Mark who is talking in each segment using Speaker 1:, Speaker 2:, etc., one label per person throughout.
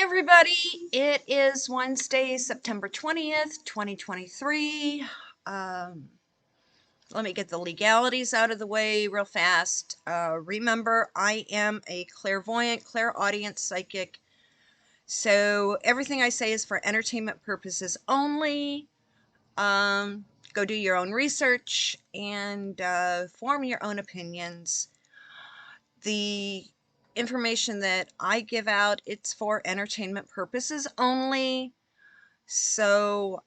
Speaker 1: everybody. It is Wednesday, September 20th, 2023. Let me get the legalities out of the way real fast. Remember, I am a clairvoyant, clairaudient psychic. So everything I say is for entertainment purposes only. Go do your own research and form your own opinions. The information that I give out, it's for entertainment purposes only. So,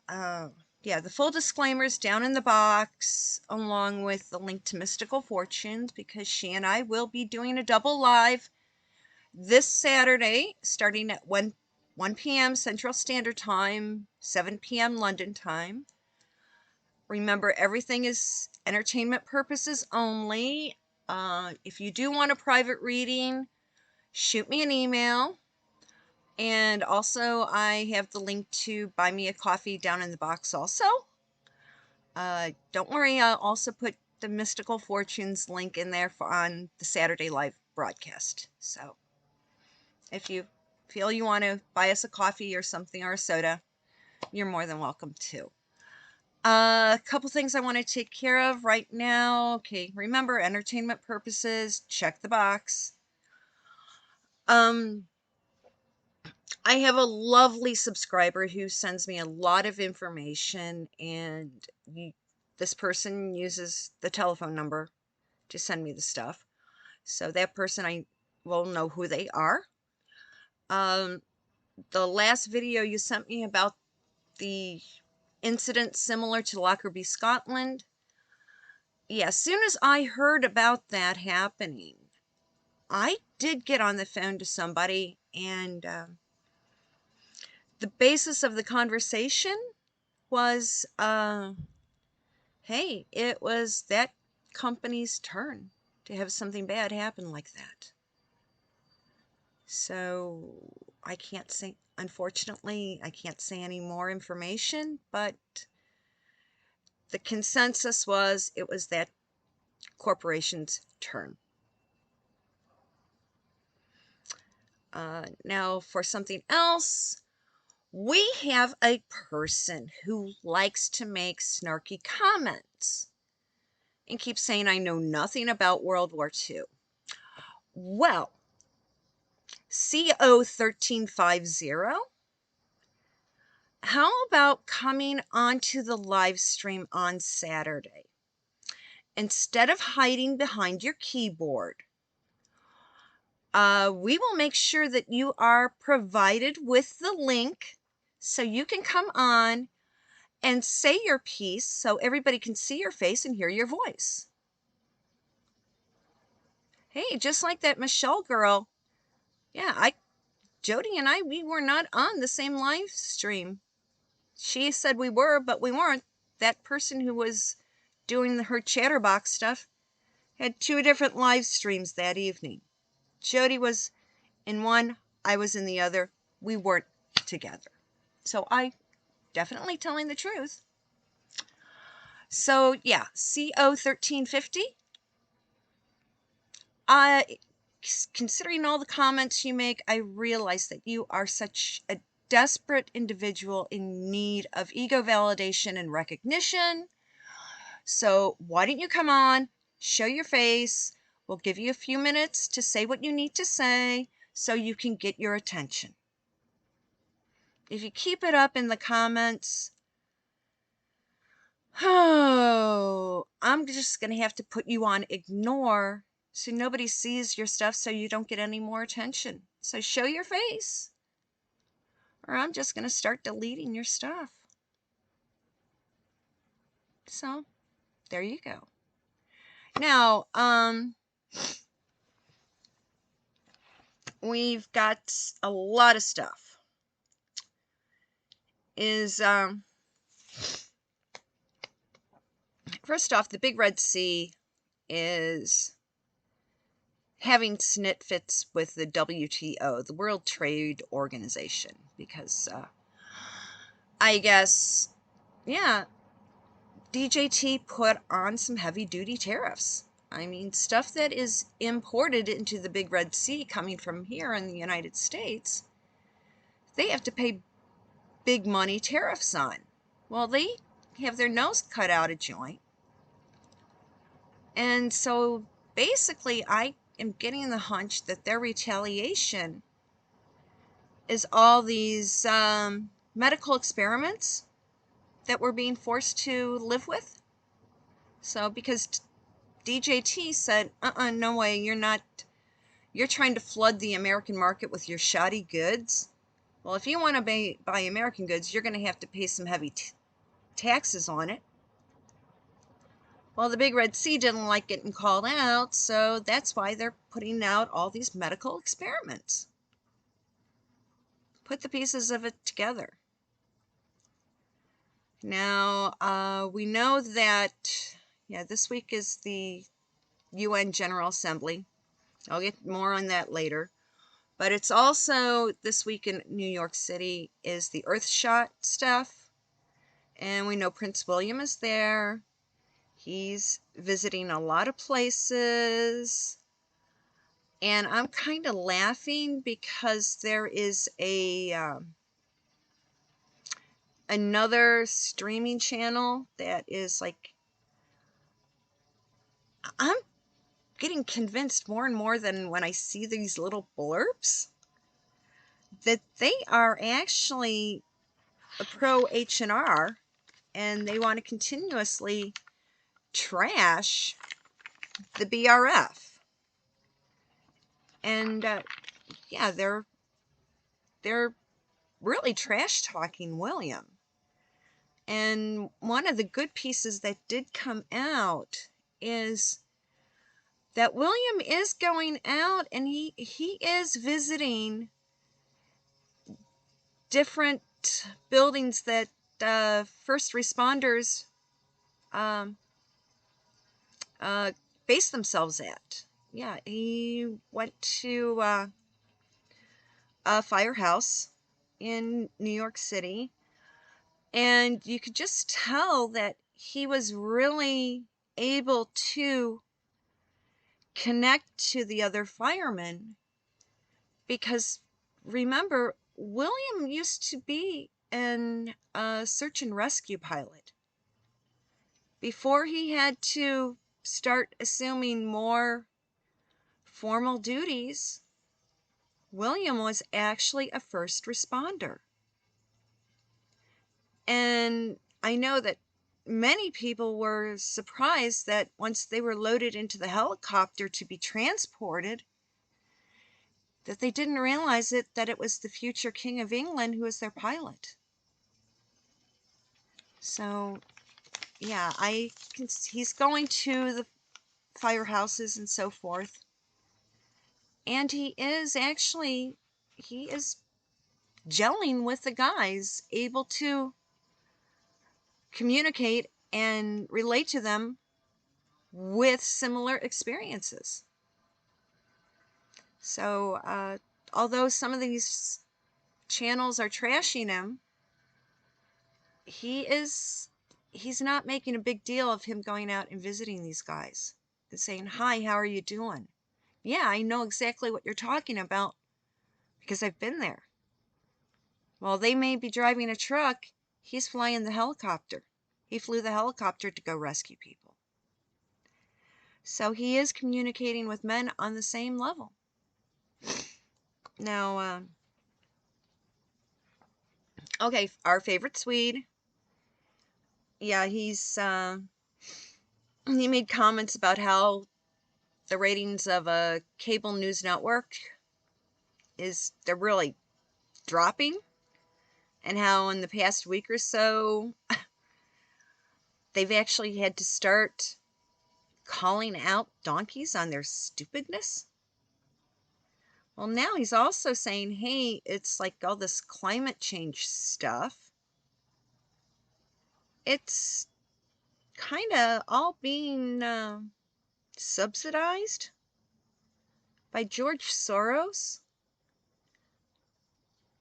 Speaker 1: yeah, the full disclaimer is down in the box, along with the link to Mystical Fortunes, because she and I will be doing a double live this Saturday, starting at 1 p.m. Central Standard Time, 7 p.m. London time. Remember, everything is entertainment purposes only. If you do want a private reading, shoot me an email. And also, I have the link to buy me a coffee down in the box also. Don't worry, I'll also put the Mystical Fortunes link in there on the Saturday live broadcast. So, if you feel you want to buy us a coffee or something or a soda, you're more than welcome to. A couple things I want to take care of right now. Okay, remember, entertainment purposes, check the box. I have a lovely subscriber who sends me a lot of information, and this person uses the telephone number to send me the stuff. So that person, I will know who they are. The last video you sent me about the incident similar to Lockerbie, Scotland. Yeah, as soon as I heard about that happening, I did get on the phone to somebody, and the basis of the conversation was, hey, it was that company's turn to have something bad happen like that. So I can't say, unfortunately, I can't say any more information, but the consensus was it was that corporation's turn. Now for something else, we have a person who likes to make snarky comments and keeps saying, I know nothing about World War II. Well, CO 1350, how about coming onto the live stream on Saturday? Instead of hiding behind your keyboard, we will make sure that you are provided with the link so you can come on and say your piece so everybody can see your face and hear your voice. Hey, just like that Michelle girl. Yeah, Jody and I, we were not on the same live stream. She said we were, but we weren't. That person who was doing her chatterbox stuff had 2 different live streams that evening. Jody was in one, I was in the other. We weren't together. So I definitely telling the truth. So yeah, CO 1350. Considering all the comments you make, I realize that you are such a desperate individual in need of ego validation and recognition. So why don't you come on, show your face. We'll give you a few minutes to say what you need to say so you can get your attention. If you keep it up in the comments, I'm just going to have to put you on ignore so nobody sees your stuff so you don't get any more attention. So show your face, or I'm just going to start deleting your stuff. So there you go. Now, we've got a lot of stuff. First off, the Big Red Sea is having snit fits with the WTO, the World Trade Organization, because I guess, yeah, DJT put on some heavy-duty tariffs. I mean, stuff that is imported into the Big Red Sea coming from here in the United States they have to pay big money tariffs on. Well, they have their nose cut out of joint. And so basically, I am getting the hunch that their retaliation is all these medical experiments that we're being forced to live with. So because DJT said, no way, you're trying to flood the American market with your shoddy goods. Well, if you want to buy American goods, you're going to have to pay some heavy taxes on it. Well, the Big Red Sea didn't like getting called out, so that's why they're putting out all these medical experiments. Put the pieces of it together. Now, we know that, this week is the UN General Assembly. I'll get more on that later. But it's also this week in New York City is the Earthshot stuff. And we know Prince William is there. He's visiting a lot of places. And I'm kind of laughing because there is another streaming channel that is like, I'm getting convinced more and more than when I see these little blurbs that they are actually a pro H&R and they want to continuously trash the BRF. And yeah, they're really trash talking William. And one of the good pieces that did come out is that William is going out and he is visiting different buildings that first responders base themselves at. Yeah, he went to a firehouse in New York City, and you could just tell that he was really able to connect to the other firemen because remember, William used to be a search and rescue pilot before he had to start assuming more formal duties. William was actually a first responder. And I know that many people were surprised that once they were loaded into the helicopter to be transported, that they didn't realize that it was the future King of England who was their pilot. So, yeah, he's going to the firehouses and so forth. And he is gelling with the guys, able to communicate and relate to them with similar experiences. So, although some of these channels are trashing him, he's not making a big deal of him going out and visiting these guys and saying, "Hi, how are you doing?" Yeah, I know exactly what you're talking about because I've been there. While they may be driving a truck, he's flying the helicopter. He flew the helicopter to go rescue people. So he is communicating with men on the same level. Now, okay, our favorite Swede. Yeah, he made comments about how the ratings of a cable news network they're really dropping, and how in the past week or so they've actually had to start calling out donkeys on their stupidness. Well, now he's also saying, hey, it's like all this climate change stuff. It's kind of all being subsidized by George Soros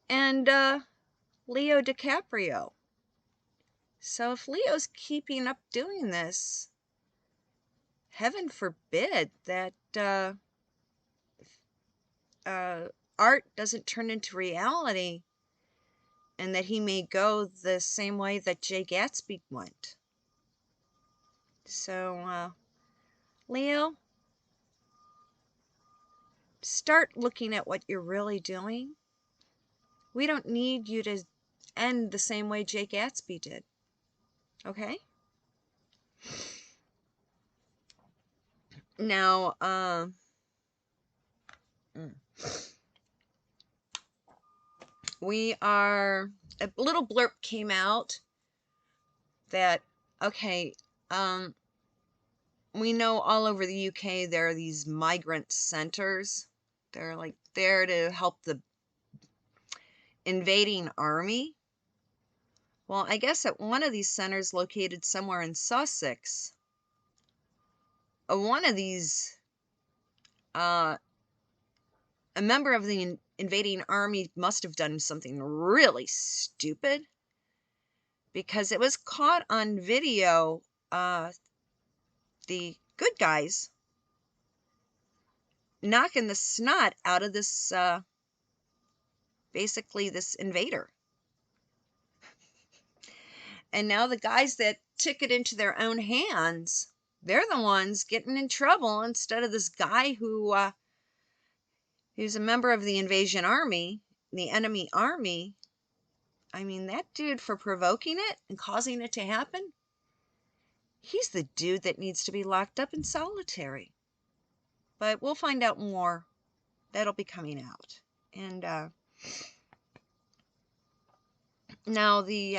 Speaker 1: and Leo DiCaprio. So if Leo's keeping up doing this, heaven forbid that art doesn't turn into reality and that he may go the same way that Jay Gatsby went. So, Leo, start looking at what you're really doing. We don't need you to end the same way Jay Gatsby did. Okay? Now, a little blurb came out that, okay, we know all over the UK there are these migrant centers. They're like there to help the invading army. Well, I guess at one of these centers located somewhere in Sussex, one of these, a member of the invading army must have done something really stupid, because it was caught on video, the good guys knocking the snot out of this, basically this invader. And now the guys that took it into their own hands, they're the ones getting in trouble instead of this guy who's a member of the invasion army, the enemy army. I mean, that dude, for provoking it and causing it to happen, he's the dude that needs to be locked up in solitary. But we'll find out more. That'll be coming out. And now the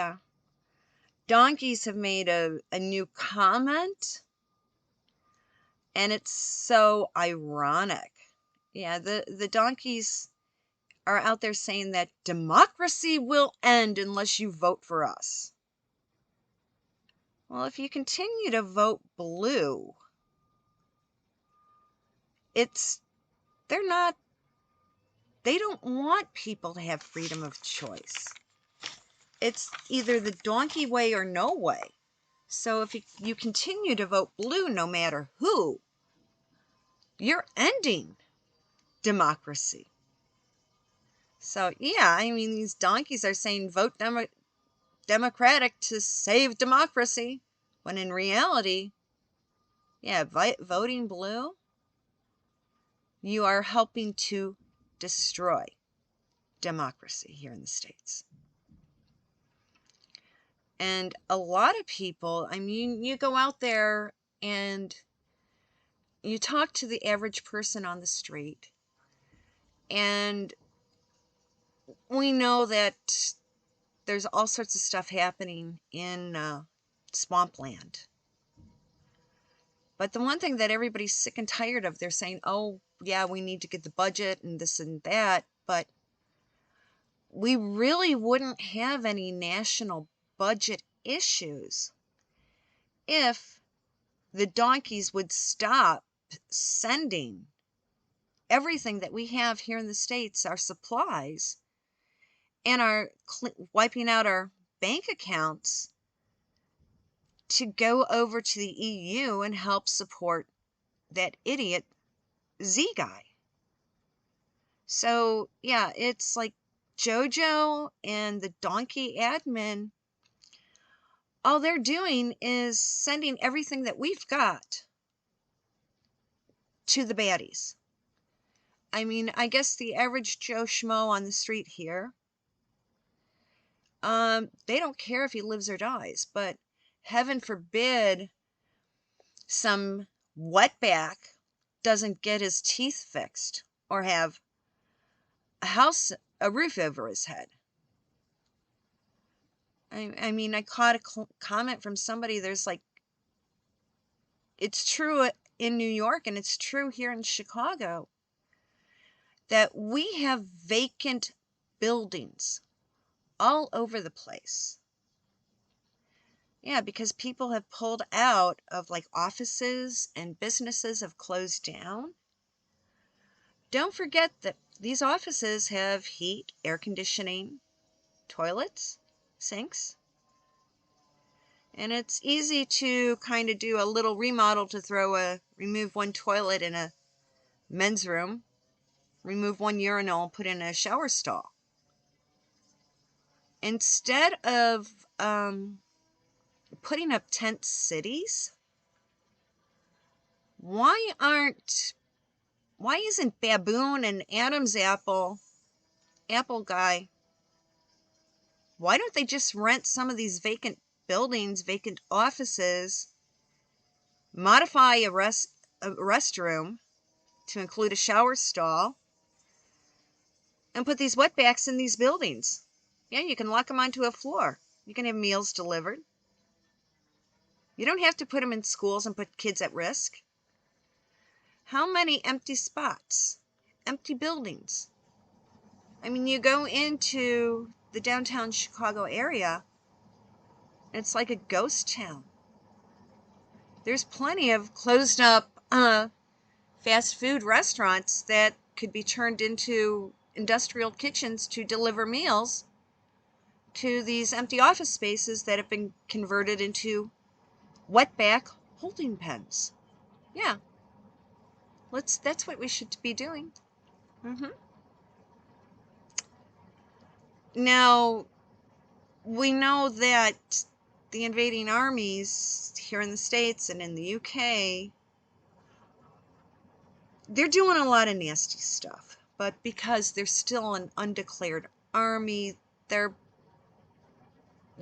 Speaker 1: donkeys have made a new comment, and it's so ironic. Yeah, the donkeys are out there saying that democracy will end unless you vote for us. Well, if you continue to vote blue, they don't want people to have freedom of choice. It's either the donkey way or no way. So if you continue to vote blue no matter who, you're ending democracy. So yeah, I mean, these donkeys are saying vote Democratic to save democracy, when in reality, yeah, voting blue, you are helping to destroy democracy here in the States. And a lot of people, I mean, you go out there and you talk to the average person on the street, and we know that there's all sorts of stuff happening in swampland. But the one thing that everybody's sick and tired of, they're saying, oh, yeah, we need to get the budget and this and that, but we really wouldn't have any national budget issues if the donkeys would stop sending everything that we have here in the States, our supplies, and are wiping out our bank accounts to go over to the EU and help support that idiot Z guy. So, yeah, it's like JoJo and the donkey admin, all they're doing is sending everything that we've got to the baddies. I mean, I guess the average Joe Schmo on the street here, they don't care if he lives or dies, but heaven forbid some wetback doesn't get his teeth fixed or have a roof over his head. I mean, I caught a comment from somebody, there's like, it's true in New York and it's true here in Chicago, that we have vacant buildings all over the place. Yeah, because people have pulled out of, like, offices and businesses have closed down. Don't forget that these offices have heat, air conditioning, toilets, sinks. And it's easy to kind of do a little remodel to remove one toilet in a men's room, remove one urinal, put in a shower stall. instead of putting up tent cities, why isn't Baboon and Adam's Apple guy, why don't they just rent some of these vacant buildings, vacant offices, modify a restroom to include a shower stall, and put these wetbacks in these buildings? Yeah, you can lock them onto a floor. You can have meals delivered. You don't have to put them in schools and put kids at risk. How many empty spots? Empty buildings? I mean, you go into the downtown Chicago area, and it's like a ghost town. There's plenty of closed up fast food restaurants that could be turned into industrial kitchens to deliver meals to these empty office spaces that have been converted into wetback holding pens. Yeah, that's what we should be doing. Now, we know that the invading armies here in the States and in the UK, they're doing a lot of nasty stuff, but because they're still an undeclared army, they're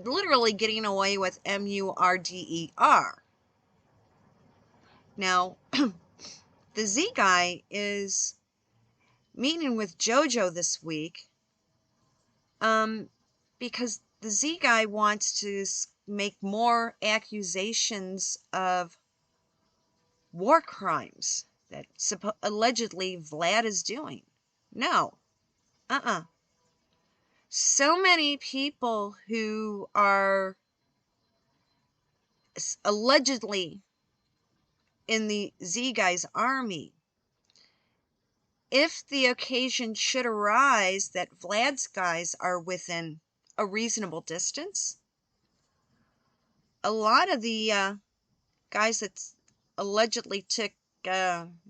Speaker 1: literally getting away with murder. Now, the Z guy is meeting with JoJo this week because the Z guy wants to make more accusations of war crimes that allegedly Vlad is doing. No. So many people who are allegedly in the Z guy's army, if the occasion should arise that Vlad's guys are within a reasonable distance, a lot of the guys that allegedly took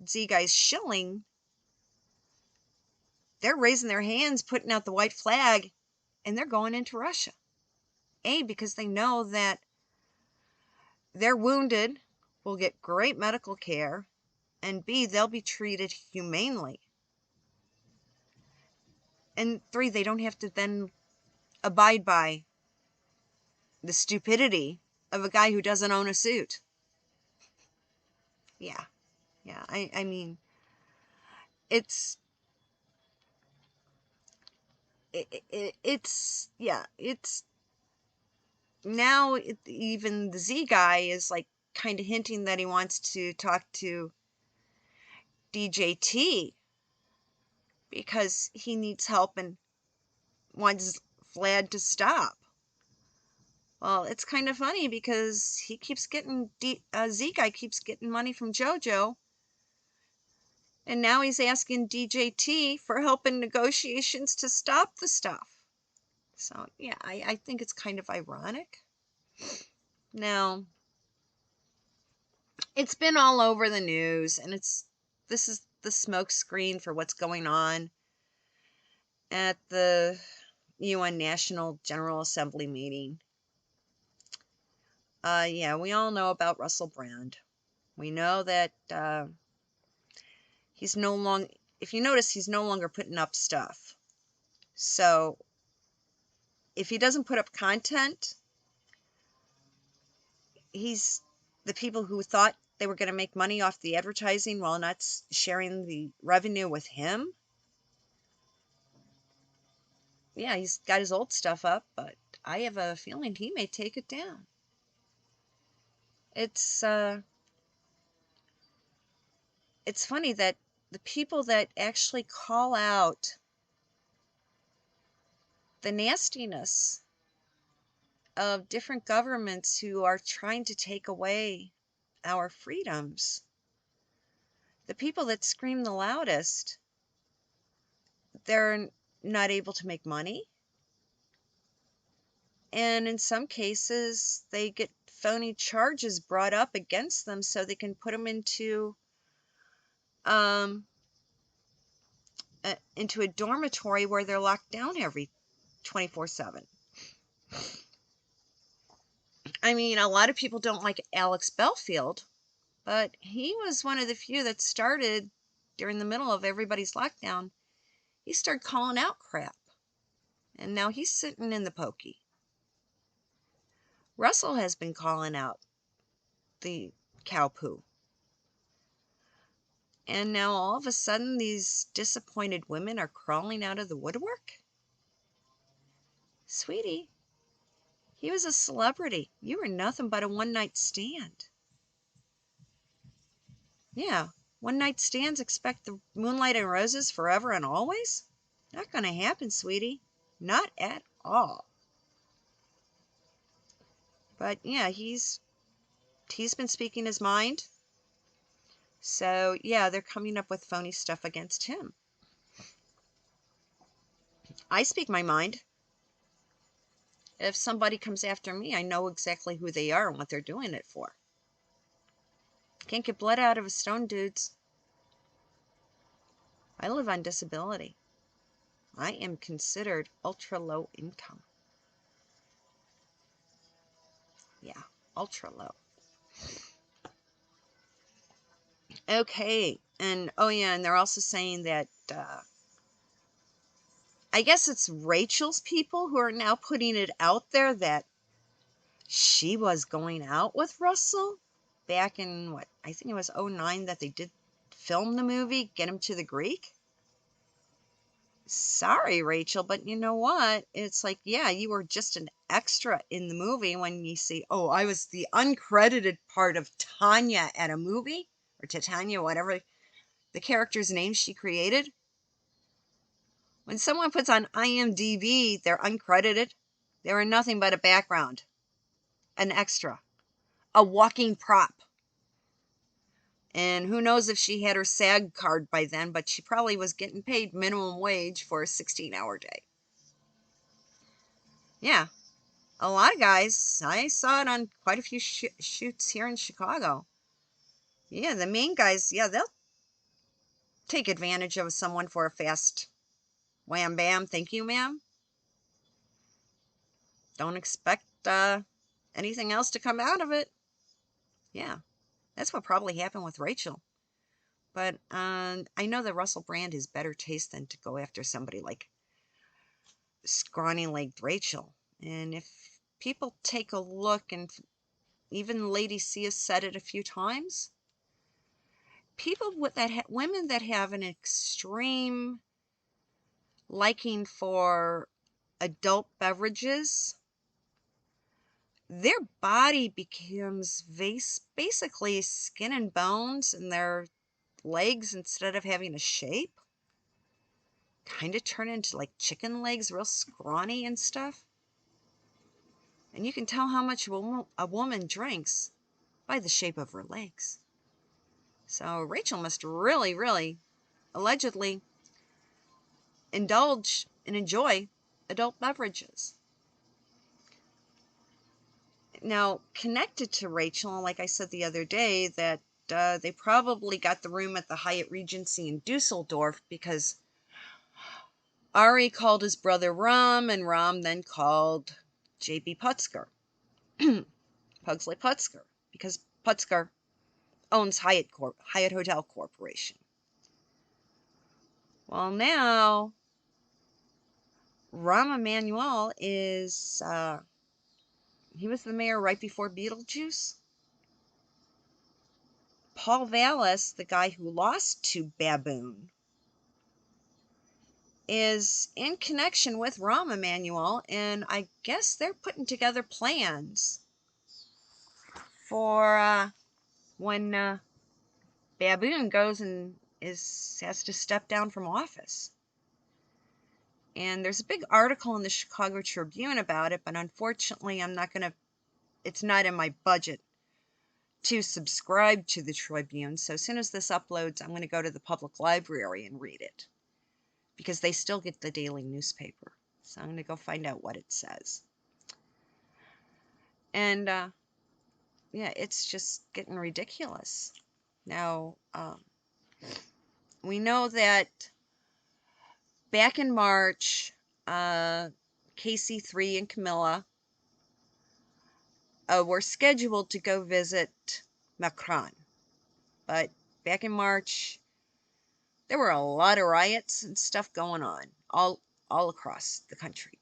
Speaker 1: Z guy's shilling, they're raising their hands, putting out the white flag, and they're going into Russia. A, because they know that their wounded will get great medical care, and B, they'll be treated humanely. And 3, they don't have to then abide by the stupidity of a guy who doesn't own a suit. Yeah. I mean, it's now even the Z guy is like kind of hinting that he wants to talk to DJT because he needs help and wants Vlad to stop. Well, it's kind of funny because he keeps getting Z guy keeps getting money from JoJo, and now he's asking DJT for help in negotiations to stop the stuff. So yeah, I think it's kind of ironic. Now, it's been all over the news, and this is the smoke screen for what's going on at the UN National General Assembly meeting. Yeah, we all know about Russell Brand. We know that he's no longer, if you notice, he's no longer putting up stuff. So if he doesn't put up content, the people who thought they were going to make money off the advertising while not sharing the revenue with him. Yeah, he's got his old stuff up, but I have a feeling he may take it down. It's funny that the people that actually call out the nastiness of different governments who are trying to take away our freedoms, the people that scream the loudest, they're not able to make money. And in some cases, they get phony charges brought up against them so they can put them into a dormitory where they're locked down every 24/7. I mean, a lot of people don't like Alex Belfield, but he was one of the few that started during the middle of everybody's lockdown. He started calling out crap, and now he's sitting in the pokey. Russell has been calling out the cow poo. And now all of a sudden these disappointed women are crawling out of the woodwork? Sweetie, he was a celebrity. You were nothing but a one-night stand. Yeah, one-night stands expect the moonlight and roses forever and always? Not gonna happen, sweetie. Not at all. But yeah, he's been speaking his mind. So yeah, they're coming up with phony stuff against him. I speak my mind. If somebody comes after me, I know exactly who they are and what they're doing it for. Can't get blood out of a stone, dudes. I live on disability. I am considered ultra low income. Yeah, ultra low. Okay, and oh yeah, and they're also saying that I guess it's Rachel's people who are now putting it out there that she was going out with Russell back in what, I think it was 2009 that they did film the movie, Get Him to the Greek. Sorry, Rachel, but you know what? It's like, yeah, you were just an extra in the movie when you see, oh, I was the uncredited part of Tanya at a movie, or Titania, whatever the character's name she created. When someone puts on IMDb, they're uncredited. They were nothing but a background, an extra, a walking prop. And who knows if she had her SAG card by then, but she probably was getting paid minimum wage for a 16-hour day. Yeah, a lot of guys, I saw it on quite a few shoots here in Chicago. Yeah, the main guys, yeah, they'll take advantage of someone for a fast wham bam, thank you, ma'am. Don't expect anything else to come out of it. Yeah, that's what probably happened with Rachel. But I know that Russell Brand has better taste than to go after somebody like scrawny-legged Rachel. And if people take a look, and even Lady C has said it a few times, people with women that have an extreme liking for adult beverages, their body becomes basically skin and bones, and their legs, instead of having a shape, kind of turn into like chicken legs, real scrawny and stuff. And you can tell how much a woman drinks by the shape of her legs. So Rachel must really, really, allegedly, indulge and enjoy adult beverages. Now, connected to Rachel, like I said the other day, that they probably got the room at the Hyatt Regency in Dusseldorf because Ari called his brother Ram, and Ram then called J.B. Putzker, Pugsley Putzker, because Putzker owns Hyatt Hotel Corporation. Well, now Rahm Emanuel is, he was the mayor right before Beetlejuice. Paul Vallis, the guy who lost to Baboon, is in connection with Rahm Emanuel, and I guess they're putting together plans for when Baboon goes and has to step down from office. And there's a big article in the Chicago Tribune about it, but unfortunately it's not in my budget to subscribe to the Tribune. So as soon as this uploads, I'm going to go to the public library and read it, because they still get the daily newspaper. So I'm going to go find out what it says. And yeah, it's just getting ridiculous. Now, we know that back in March, KC3 and Camilla were scheduled to go visit Macron. But back in March, there were a lot of riots and stuff going on all across the country.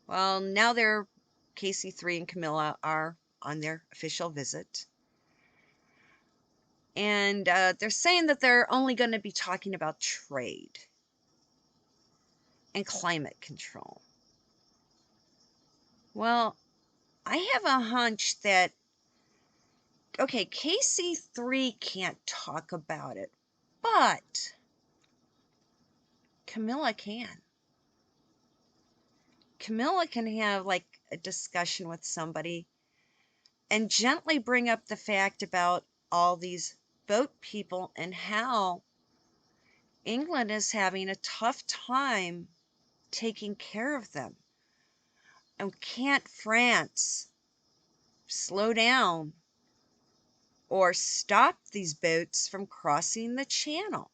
Speaker 1: Well, now KC3 and Camilla are on their official visit. And they're saying that they're only going to be talking about trade and climate control. Well, I have a hunch that, okay, KC3 can't talk about it, but Camilla can. Camilla can have like a discussion with somebody and gently bring up the fact about all these boat people and how England is having a tough time taking care of them. And can't France slow down or stop these boats from crossing the channel?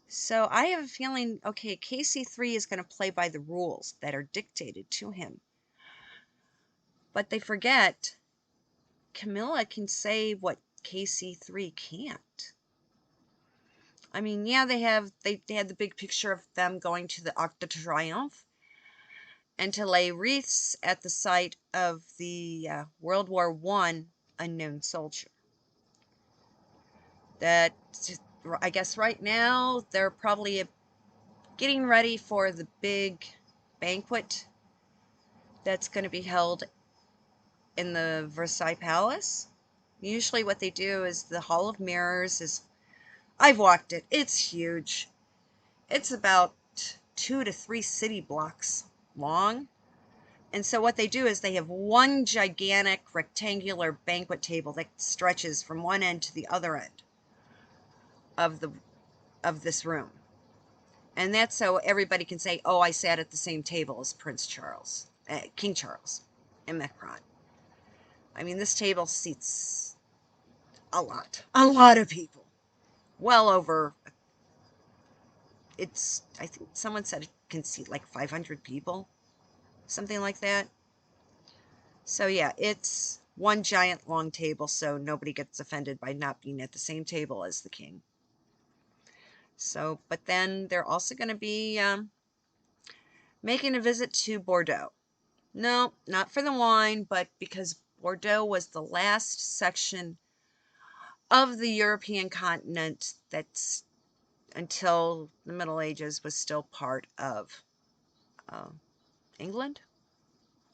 Speaker 1: So I have a feeling, okay, KC3 is going to play by the rules that are dictated to him. But they forget Camilla can say what KC3 can't. I mean, yeah, they had the big picture of them going to the Arc de Triomphe and to lay wreaths at the site of the World War I unknown soldier. That, I guess right now, they're probably getting ready for the big banquet that's going to be held in the Versailles Palace. Usually what they do is the Hall of Mirrors is, I've walked it, it's huge. It's about 2 to 3 city blocks long. And so what they do is they have one gigantic rectangular banquet table that stretches from one end to the other end of this room. And that's so everybody can say, oh, I sat at the same table as Prince Charles, King Charles and Macron. I mean, this table seats a lot of people. Well over, I think someone said it can seat like 500 people, something like that. So yeah, it's one giant long table, so nobody gets offended by not being at the same table as the king. So, but then they're also going to be making a visit to Bordeaux. No, not for the wine, but because Bordeaux was the last section of the European continent that's, until the Middle Ages, was still part of England,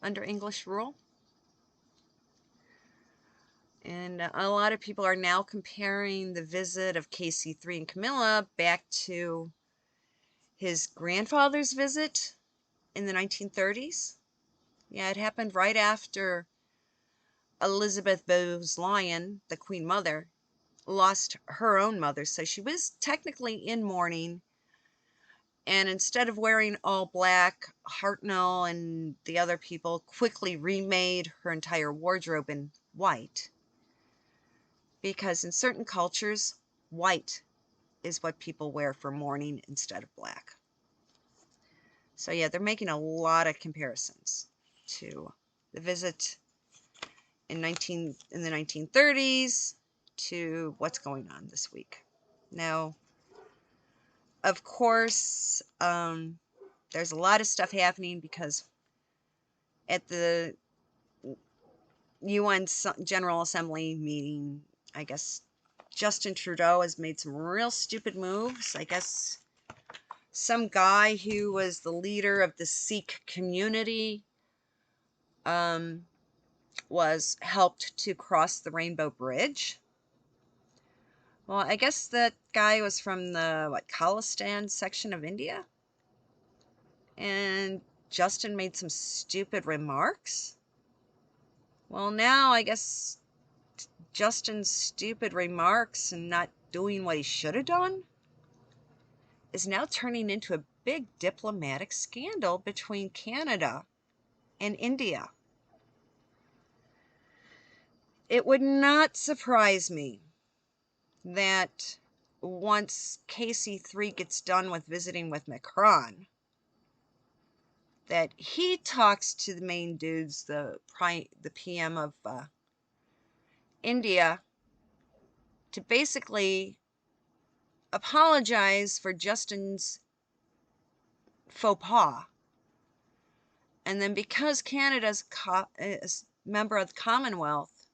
Speaker 1: under English rule. And a lot of people are now comparing the visit of KC3 and Camilla back to his grandfather's visit in the 1930s. Yeah, it happened right after Elizabeth Bowes-Lyon, the Queen Mother, lost her own mother. So she was technically in mourning. And instead of wearing all black, Hartnell and the other people quickly remade her entire wardrobe in white. Because in certain cultures, white is what people wear for mourning instead of black. So yeah, they're making a lot of comparisons to the visit in the 1930s to what's going on this week. Now, of course, there's a lot of stuff happening because at the UN General Assembly meeting, I guess Justin Trudeau has made some real stupid moves. I guess some guy who was the leader of the Sikh community was helped to cross the Rainbow Bridge. Well, I guess that guy was from the, Khalistan section of India. And Justin made some stupid remarks. Well, now I guess Justin's stupid remarks and not doing what he should have done is now turning into a big diplomatic scandal between Canada and India. It would not surprise me that once KC3 gets done with visiting with Macron, that he talks to the main dudes, the PM of India, to basically apologize for Justin's faux pas. And then because Canada's a member of the Commonwealth,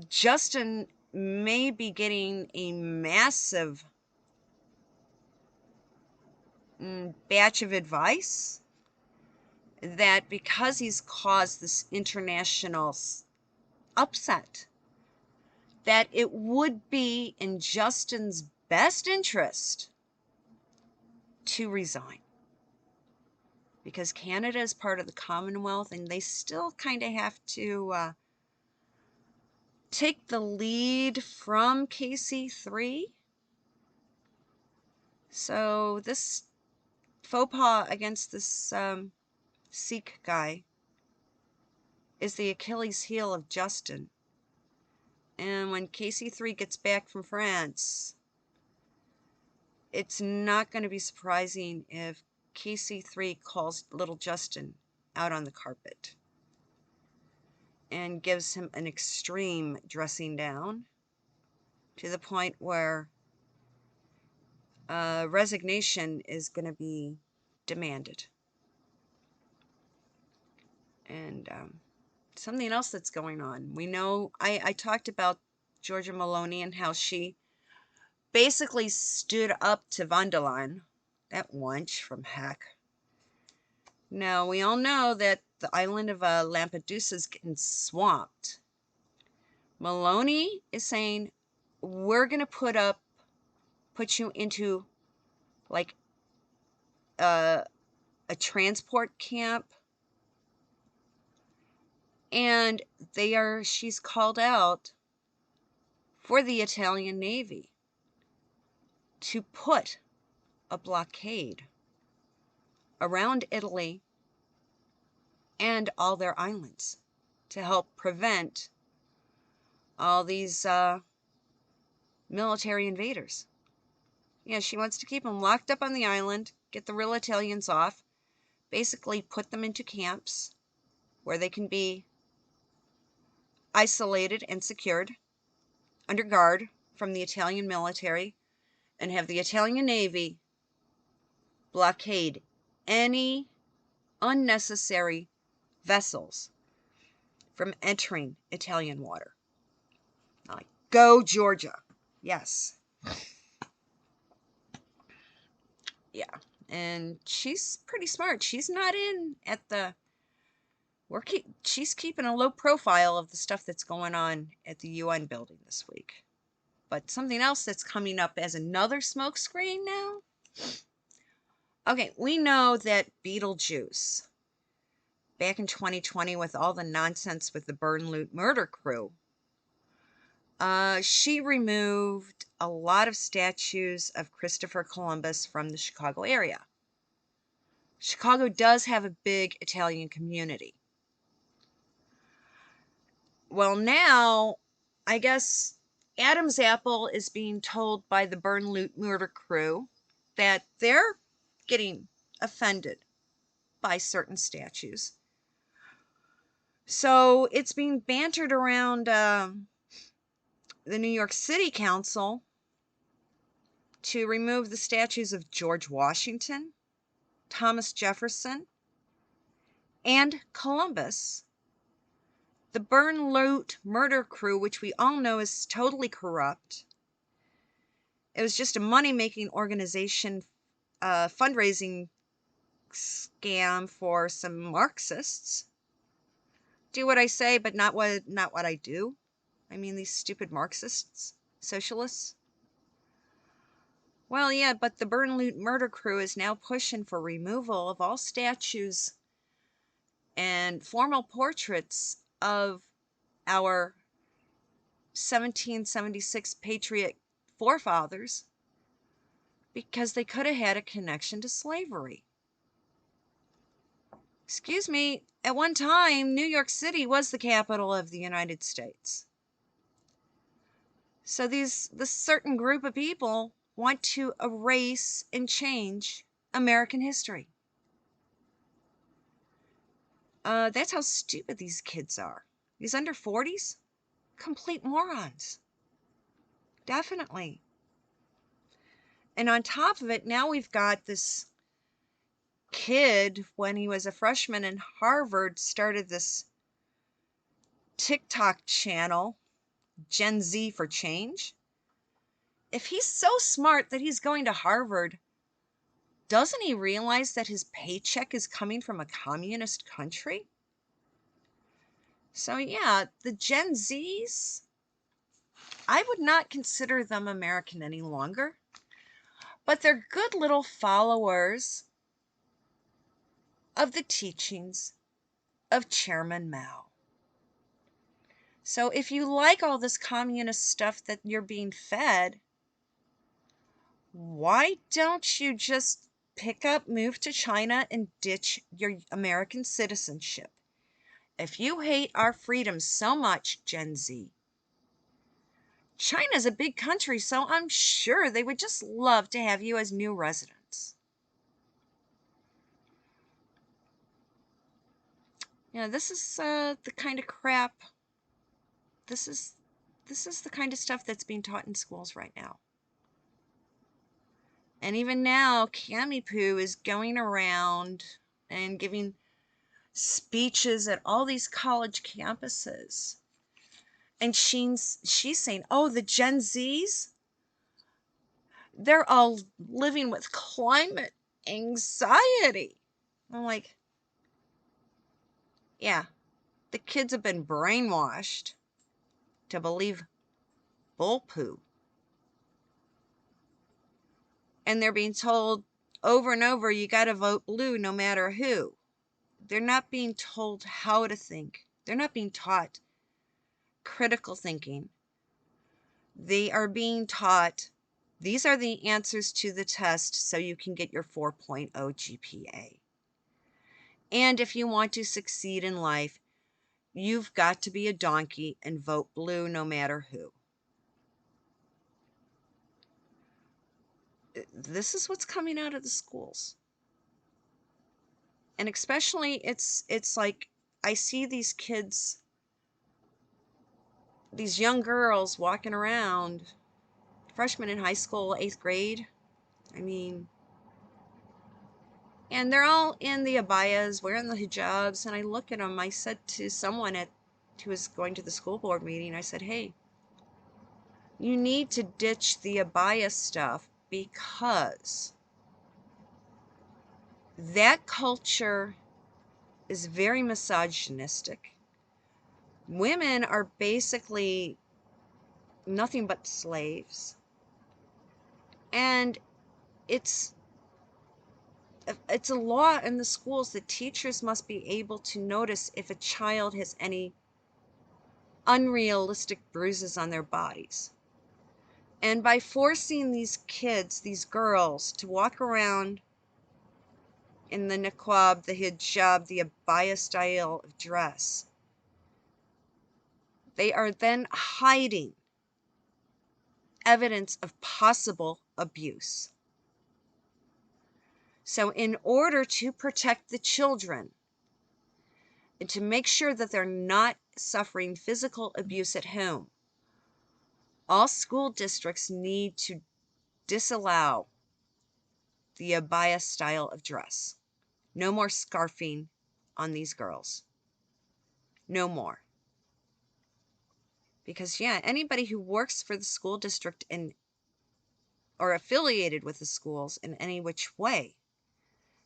Speaker 1: Justin may be getting a massive batch of advice that because he's caused this international upset, that it would be in Justin's best interest to resign. Because Canada is part of the Commonwealth and they still kind of have to take the lead from KC3. So this faux pas against this Sikh guy is the Achilles heel of Justin. And when KC3 gets back from France, it's not going to be surprising if KC3 calls little Justin out on the carpet and gives him an extreme dressing down to the point where resignation is going to be demanded. And something else that's going on. We know, I talked about Georgia Maloney and how she basically stood up to von der Leyen, that wench from heck. Now, we all know that the island of Lampedusa is getting swamped. Maloney is saying, we're going to put you into like a transport camp. And she's called out for the Italian Navy to put a blockade around Italy and all their islands to help prevent all these military invaders. Yeah, she wants to keep them locked up on the island, get the real Italians off, basically put them into camps where they can be isolated and secured under guard from the Italian military, and have the Italian Navy blockade any unnecessary vessels from entering Italian water. Like, go Georgia. Yes. Yeah. And she's pretty smart. She's not in at the... she's keeping a low profile of the stuff that's going on at the UN building this week. But something else that's coming up as another smokescreen now. Okay, we know that Beetlejuice, back in 2020 with all the nonsense with the burn, loot, murder crew, she removed a lot of statues of Christopher Columbus from the Chicago area. Chicago does have a big Italian community. Well, now, I guess Adam's Apple is being told by the burn, loot, murder crew that they're getting offended by certain statues. So it's being bantered around the New York City Council to remove the statues of George Washington, Thomas Jefferson, and Columbus. The burn, loot, murder crew, which we all know is totally corrupt. It was just a money-making organization, fundraising scam for some Marxists. Do what I say, but not what I do. I mean, these stupid Marxists, socialists. Well, yeah, but the burn, loot, murder crew is now pushing for removal of all statues and formal portraits of our 1776 patriot forefathers because they could have had a connection to slavery. Excuse me, at one time, New York City was the capital of the United States. So this certain group of people want to erase and change American history. That's how stupid these kids are. These under 40s, complete morons. Definitely. And on top of it, now we've got this kid, when he was a freshman in Harvard, started this TikTok channel, Gen Z for Change. If he's so smart that he's going to Harvard, doesn't he realize that his paycheck is coming from a communist country? So yeah, the Gen Zs, I would not consider them American any longer, but they're good little followers of the teachings of Chairman Mao. So if you like all this communist stuff that you're being fed, why don't you just pick up, move to China, and ditch your American citizenship? If you hate our freedoms so much, Gen Z, China's a big country, so I'm sure they would just love to have you as new residents. Yeah, this is the kind of crap. This is the kind of stuff that's being taught in schools right now. And even now, Cami Poo is going around and giving speeches at all these college campuses. And she's saying, oh, the Gen Zs, they're all living with climate anxiety. I'm like, yeah, the kids have been brainwashed to believe bull poo. And they're being told over and over, you got to vote blue no matter who. They're not being told how to think. They're not being taught critical thinking. They are being taught, these are the answers to the test so you can get your 4.0 GPA. And if you want to succeed in life, you've got to be a donkey and vote blue no matter who. This is what's coming out of the schools. And especially it's like I see these kids, these young girls walking around, freshmen in high school, 8th grade. I mean, and they're all in the abayas, wearing the hijabs, and I look at them. I said to someone who was going to the school board meeting, I said, hey, you need to ditch the abaya stuff because that culture is very misogynistic. Women are basically nothing but slaves. And it's a law in the schools that teachers must be able to notice if a child has any unrealistic bruises on their bodies. And by forcing these kids, these girls, to walk around in the niqab, the hijab, the abaya style of dress, they are then hiding evidence of possible abuse. So in order to protect the children and to make sure that they're not suffering physical abuse at home, all school districts need to disallow the abaya style of dress. No more scarfing on these girls. No more. Because yeah, anybody who works for the school district or affiliated with the schools in any which way,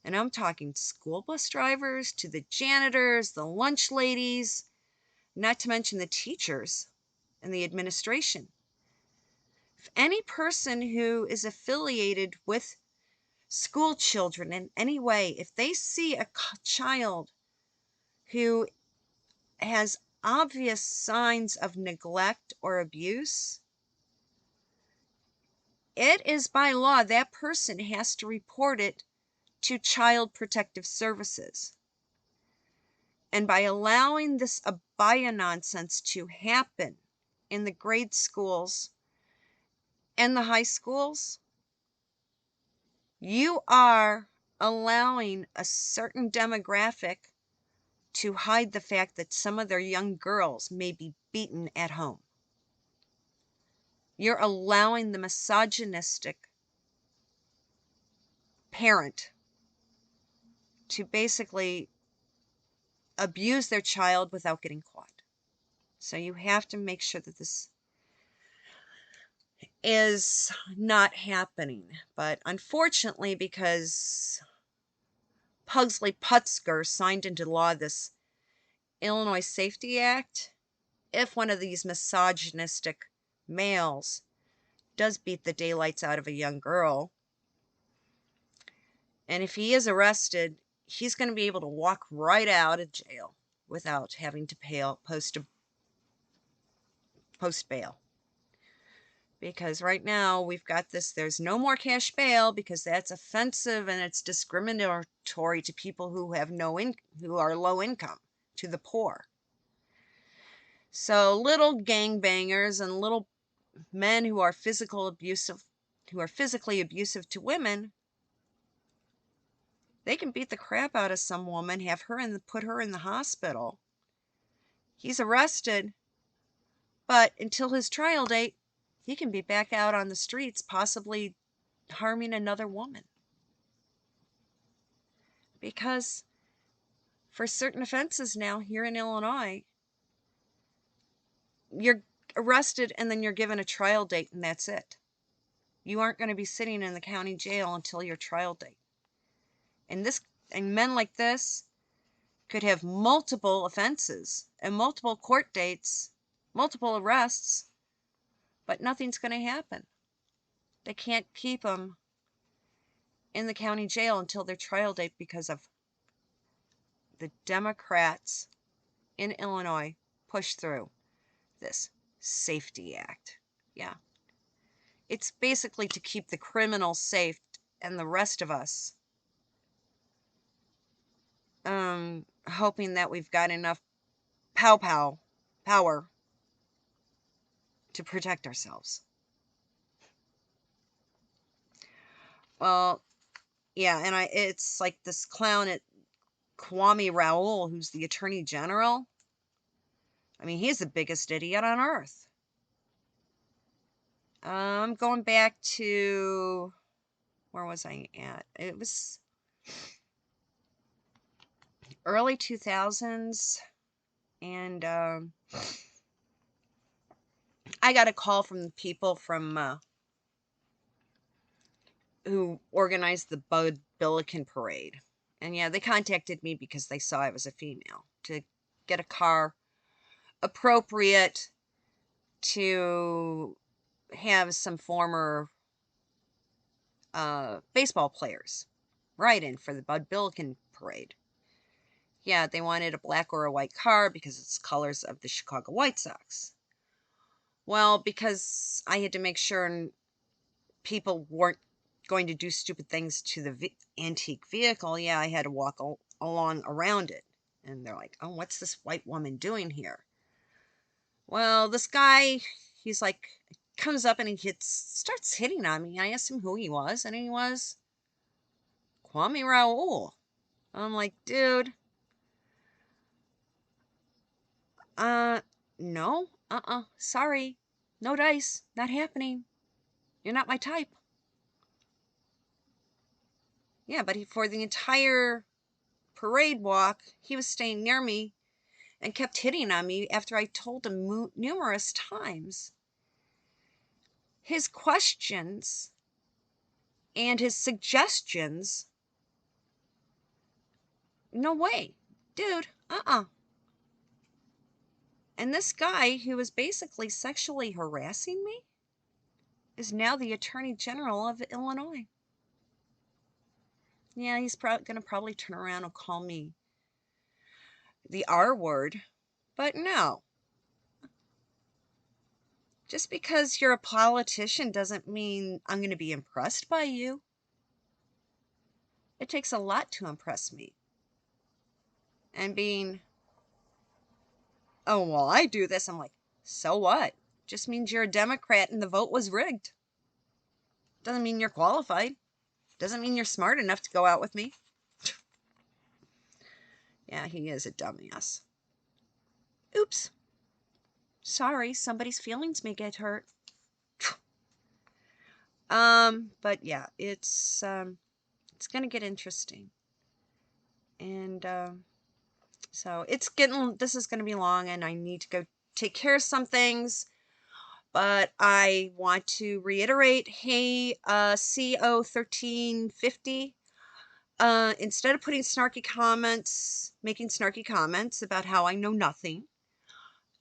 Speaker 1: and I'm talking school bus drivers to the janitors, the lunch ladies, not to mention the teachers and the administration. If any person who is affiliated with school children in any way, if they see a child who has obvious signs of neglect or abuse, it is by law that person has to report it to Child Protective Services. And by allowing this abaya nonsense to happen in the grade schools and the high schools, you are allowing a certain demographic to hide the fact that some of their young girls may be beaten at home. You're allowing the misogynistic parent to basically abuse their child without getting caught. So you have to make sure that this is not happening. But unfortunately, because Pugsley Putzger signed into law this Illinois Safety Act, if one of these misogynistic males does beat the daylights out of a young girl, and if he is arrested, he's going to be able to walk right out of jail without having to post bail. Because right now we've got this, there's no more cash bail because that's offensive and it's discriminatory to people who have who are low income, to the poor. So little gangbangers and little men who are physically abusive to women, they can beat the crap out of some woman, put her in the hospital. He's arrested, but until his trial date, he can be back out on the streets, possibly harming another woman. Because for certain offenses now here in Illinois, you're arrested and then you're given a trial date and that's it. You aren't going to be sitting in the county jail until your trial date. And men like this could have multiple offenses and multiple court dates, multiple arrests, but nothing's going to happen. They can't keep them in the county jail until their trial date because of the Democrats in Illinois push through this Safety Act. Yeah. It's basically to keep the criminals safe and the rest of us hoping that we've got enough power to protect ourselves. Well, yeah, and it's like this clown at Kwame Raoul, who's the Attorney General. I mean, he's the biggest idiot on earth. I'm going back to, where was I at? It was early 2000s, and I got a call from the people from who organized the Bud Billiken Parade. And yeah, they contacted me because they saw I was a female, to get a car appropriate to have some former baseball players ride in for the Bud Billiken Parade. Yeah, they wanted a black or a white car because it's colors of the Chicago White Sox. Well, because I had to make sure people weren't going to do stupid things to the antique vehicle, yeah, I had to walk along around it. And they're like, oh, what's this white woman doing here? Well, this guy, he's like, comes up and starts hitting on me. I asked him who he was, and he was Kwame Raoul. I'm like, dude, no, sorry, no dice, not happening. You're not my type. Yeah, but for the entire parade walk, he was staying near me and kept hitting on me after I told him numerous times. His questions and his suggestions, no way, dude, And this guy who was basically sexually harassing me is now the Attorney General of Illinois. Yeah, he's going to probably turn around and call me the R word, but no. Just because you're a politician doesn't mean I'm going to be impressed by you. It takes a lot to impress me. And oh, well, I do this. I'm like, so what? Just means you're a Democrat and the vote was rigged. Doesn't mean you're qualified. Doesn't mean you're smart enough to go out with me. Yeah, he is a dumbass. Oops. Sorry, somebody's feelings may get hurt. But yeah, it's gonna get interesting. And so this is gonna be long, and I need to go take care of some things. But I want to reiterate, hey, CO 1350, instead of putting making snarky comments about how I know nothing,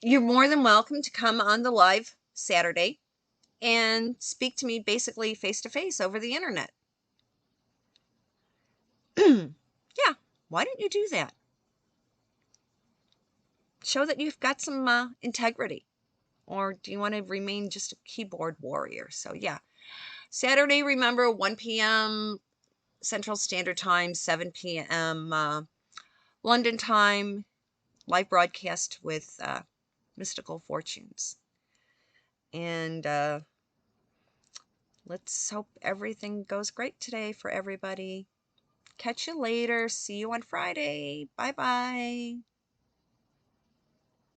Speaker 1: you're more than welcome to come on the live Saturday and speak to me basically face to face over the internet. Yeah, why don't you do that? Show that you've got some integrity. Or do you want to remain just a keyboard warrior? So yeah, Saturday, remember, 1 p.m. Central Standard Time, 7 p.m. London time, live broadcast with Mystical Fortunes. And let's hope everything goes great today for everybody. Catch you later. See you on Friday. Bye-bye.